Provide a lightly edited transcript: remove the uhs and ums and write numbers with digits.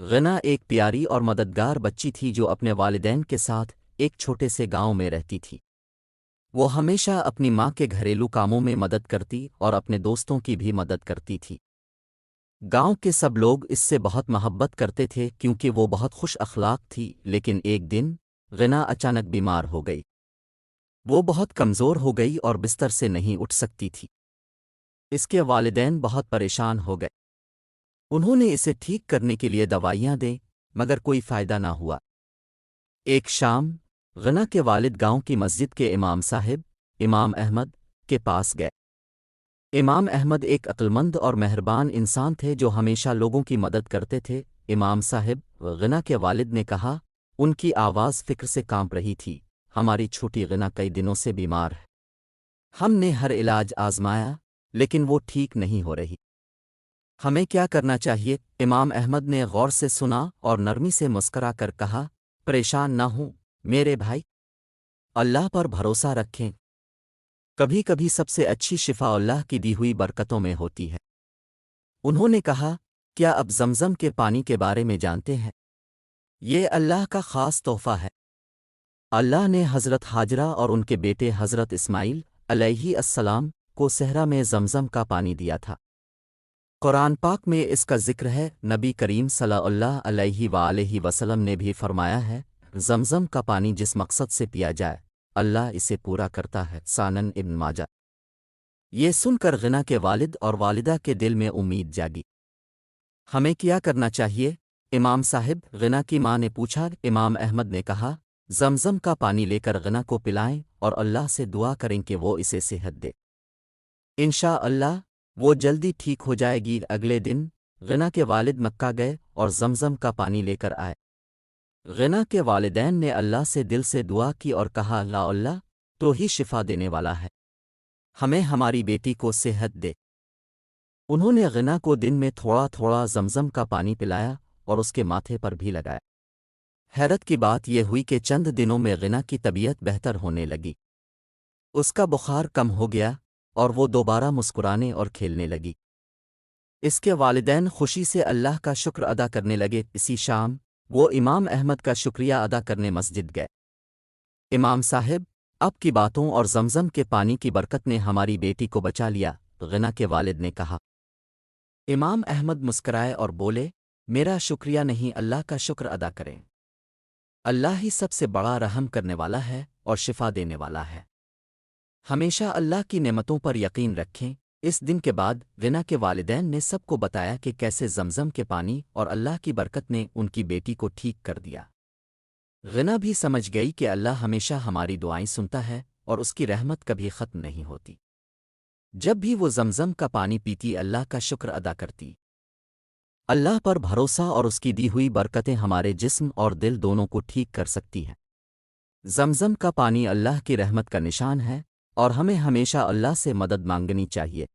غنا ایک پیاری اور مددگار بچی تھی جو اپنے والدین کے ساتھ ایک چھوٹے سے گاؤں میں رہتی تھی۔ وہ ہمیشہ اپنی ماں کے گھریلو کاموں میں مدد کرتی اور اپنے دوستوں کی بھی مدد کرتی تھی۔ گاؤں کے سب لوگ اس سے بہت محبت کرتے تھے کیونکہ وہ بہت خوش اخلاق تھی، لیکن ایک دن غنا اچانک بیمار ہو گئی۔ وہ بہت کمزور ہو گئی اور بستر سے نہیں اٹھ سکتی تھی۔ اس کے والدین بہت پریشان ہو گئے۔ انہوں نے اسے ٹھیک کرنے کے لیے دوائیاں دیں، مگر کوئی فائدہ نہ ہوا۔ ایک شام غنا کے والد گاؤں کی مسجد کے امام صاحب، امام احمد، کے پاس گئے۔ امام احمد ایک عقلمند اور مہربان انسان تھے جو ہمیشہ لوگوں کی مدد کرتے تھے۔ امام صاحب غنا کے والد نے کہا، ان کی آواز فکر سے کانپ رہی تھی، ہماری چھوٹی غنا کئی دنوں سے بیمار ہے۔ ہم نے ہر علاج آزمایا، لیکن وہ ٹھیک نہیں ہو رہی۔ ہمیں کیا کرنا چاہیے؟ امام احمد نے غور سے سنا اور نرمی سے مسکرا کر کہا، پریشان نہ ہوں میرے بھائی، اللہ پر بھروسہ رکھیں۔ کبھی کبھی سب سے اچھی شفا اللہ کی دی ہوئی برکتوں میں ہوتی ہے۔ انہوں نے کہا، کیا اب زمزم کے پانی کے بارے میں جانتے ہیں؟ یہ اللہ کا خاص تحفہ ہے۔ اللہ نے حضرت حاجرہ اور ان کے بیٹے حضرت اسماعیل علیہ السلام کو صحرا میں زمزم کا پانی دیا تھا۔ قرآن پاک میں اس کا ذکر ہے۔ نبی کریم صلی اللہ علیہ وآلہ وسلم نے بھی فرمایا ہے، زمزم کا پانی جس مقصد سے پیا جائے اللہ اسے پورا کرتا ہے۔ سنن ابن ماجہ۔ یہ سن کر غنا کے والد اور والدہ کے دل میں امید جاگی۔ ہمیں کیا کرنا چاہیے؟ امام صاحب غنا کی ماں نے پوچھا۔ امام احمد نے کہا، زمزم کا پانی لے کر غنا کو پلائیں اور اللہ سے دعا کریں کہ وہ اسے صحت دے۔ انشاءاللہ وہ جلدی ٹھیک ہو جائے گی۔ اگلے دن غنا کے والد مکہ گئے اور زمزم کا پانی لے کر آئے۔ غنا کے والدین نے اللہ سے دل سے دعا کی اور کہا، لا اللہ تو ہی شفا دینے والا ہے، ہمیں ہماری بیٹی کو صحت دے۔ انہوں نے غنا کو دن میں تھوڑا تھوڑا زمزم کا پانی پلایا اور اس کے ماتھے پر بھی لگایا۔ حیرت کی بات یہ ہوئی کہ چند دنوں میں غنا کی طبیعت بہتر ہونے لگی۔ اس کا بخار کم ہو گیا اور وہ دوبارہ مسکرانے اور کھیلنے لگی۔ اس کے والدین خوشی سے اللہ کا شکر ادا کرنے لگے۔ اسی شام وہ امام احمد کا شکریہ ادا کرنے مسجد گئے۔ امام صاحب، اب کی باتوں اور زمزم کے پانی کی برکت نے ہماری بیٹی کو بچا لیا، غنا کے والد نے کہا۔ امام احمد مسکرائے اور بولے، میرا شکریہ نہیں، اللہ کا شکر ادا کریں۔ اللہ ہی سب سے بڑا رحم کرنے والا ہے اور شفا دینے والا ہے۔ ہمیشہ اللہ کی نعمتوں پر یقین رکھیں۔ اس دن کے بعد غنا کے والدین نے سب کو بتایا کہ کیسے زمزم کے پانی اور اللہ کی برکت نے ان کی بیٹی کو ٹھیک کر دیا۔ غنا بھی سمجھ گئی کہ اللہ ہمیشہ ہماری دعائیں سنتا ہے اور اس کی رحمت کبھی ختم نہیں ہوتی۔ جب بھی وہ زمزم کا پانی پیتی اللہ کا شکر ادا کرتی۔ اللہ پر بھروسہ اور اس کی دی ہوئی برکتیں ہمارے جسم اور دل دونوں کو ٹھیک کر سکتی ہیں۔ زمزم کا پانی اللہ کی رحمت کا نشان ہے اور ہمیں ہمیشہ اللہ سے مدد مانگنی چاہیے۔